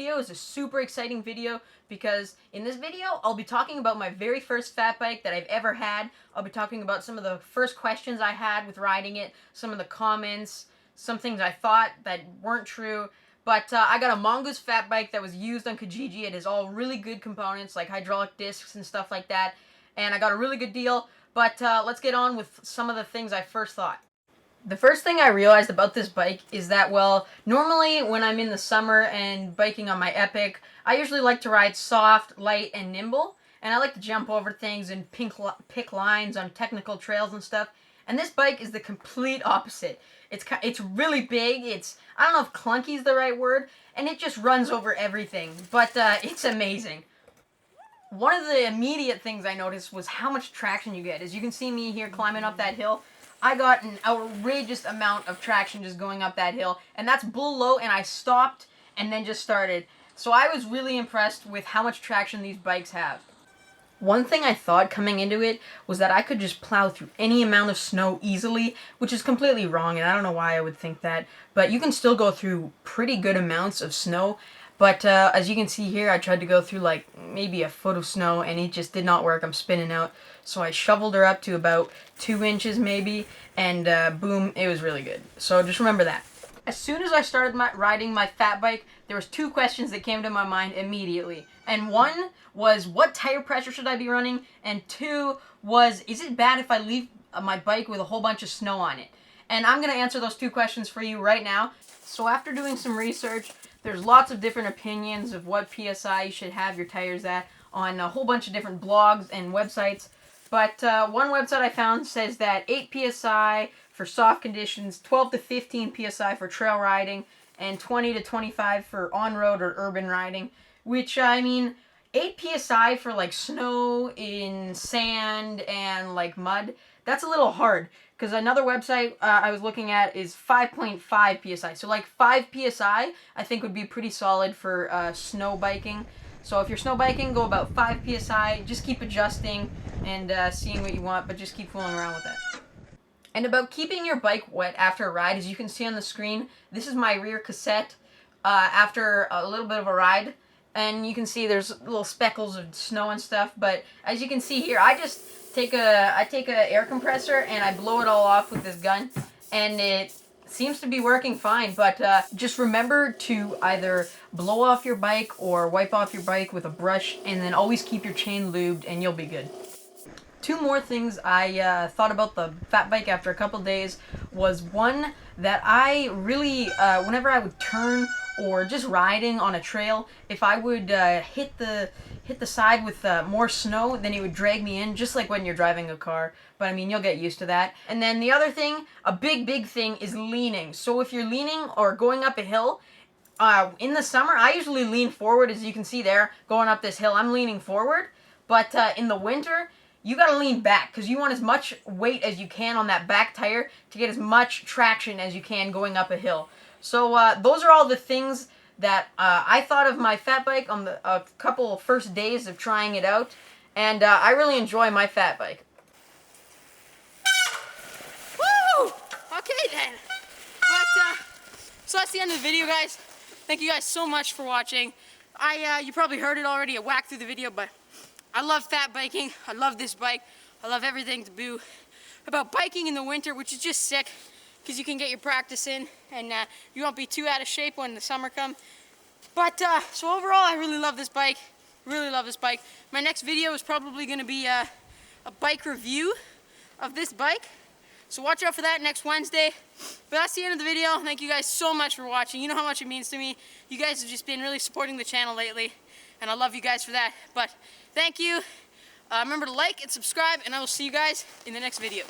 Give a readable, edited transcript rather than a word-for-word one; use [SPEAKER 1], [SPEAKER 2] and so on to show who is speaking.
[SPEAKER 1] video is a super exciting video because in this video, I'll be talking about my very first fat bike that I've ever had. I'll be talking about some of the first questions I had with riding it, some of the comments, some things I thought that weren't true. But I got a Mongoose fat bike that was used on Kijiji. It has all really good components like hydraulic discs and stuff like that. And I got a really good deal. But let's get on with some of the things I first thought. The first thing I realized about this bike is that, well, normally when I'm in the summer and biking on my Epic, I usually like to ride soft, light, and nimble. And I like to jump over things and pick lines on technical trails and stuff. And this bike is the complete opposite. It's really big. I don't know if clunky is the right word, and it just runs over everything. But it's amazing. One of the immediate things I noticed was how much traction you get. As you can see me here climbing up that hill, I got an outrageous amount of traction just going up that hill, and that's bull low, and I stopped and then just started. So I was really impressed with how much traction these bikes have. One thing I thought coming into it was that I could just plow through any amount of snow easily, which is completely wrong, and I don't know why I would think that, but you can still go through pretty good amounts of snow. But as you can see here, I tried to go through like maybe a foot of snow and it just did not work. I'm spinning out. So I shoveled her up to about 2 inches maybe, and boom, it was really good. So just remember that. As soon as I started riding my fat bike, there was 2 questions that came to my mind immediately. And one was, what tire pressure should I be running? And 2 was, is it bad if I leave my bike with a whole bunch of snow on it? And I'm going to answer those 2 questions for you right now. So after doing some research, there's lots of different opinions of what PSI you should have your tires at on a whole bunch of different blogs and websites. But one website I found says that 8 PSI for soft conditions, 12 to 15 PSI for trail riding, and 20 to 25 for on-road or urban riding. Which, I mean, 8 PSI for like snow in sand and like mud, that's a little hard. Because another website I was looking at is 5.5 PSI. So like 5 PSI I think would be pretty solid for snow biking. So if you're snow biking, go about 5 PSI. Just keep adjusting and seeing what you want, but just keep fooling around with that. And about keeping your bike wet after a ride, as you can see on the screen, this is my rear cassette after a little bit of a ride. And you can see there's little speckles of snow and stuff, but as you can see here, I take a air compressor and I blow it all off with this gun, and it seems to be working fine. But just remember to either blow off your bike or wipe off your bike with a brush, and then always keep your chain lubed and you'll be good. 2 more things I thought about the fat bike after a couple days was, one, that I really, whenever I would turn or just riding on a trail, if I would hit the side with more snow, then it would drag me in, just like when you're driving a car. But I mean, you'll get used to that. And then the other thing, a big thing, is leaning. So if you're leaning or going up a hill, in the summer, I usually lean forward. As you can see there, going up this hill, I'm leaning forward. But in the winter, you gotta lean back because you want as much weight as you can on that back tire to get as much traction as you can going up a hill. So those are all the things that I thought of my fat bike on a couple of first days of trying it out, and I really enjoy my fat bike.
[SPEAKER 2] Woo! Okay then. But so that's the end of the video, guys. Thank you guys so much for watching. You probably heard it already. I whacked through the video, but I love fat biking. I love this bike. I love everything to do about biking in the winter, which is just sick because you can get your practice in and you won't be too out of shape when the summer comes. But so overall, I really love this bike. Really love this bike. My next video is probably going to be a bike review of this bike. So watch out for that next Wednesday. But that's the end of the video. Thank you guys so much for watching. You know how much it means to me. You guys have just been really supporting the channel lately, and I love you guys for that. But thank you. Remember to like and subscribe, and I will see you guys in the next video.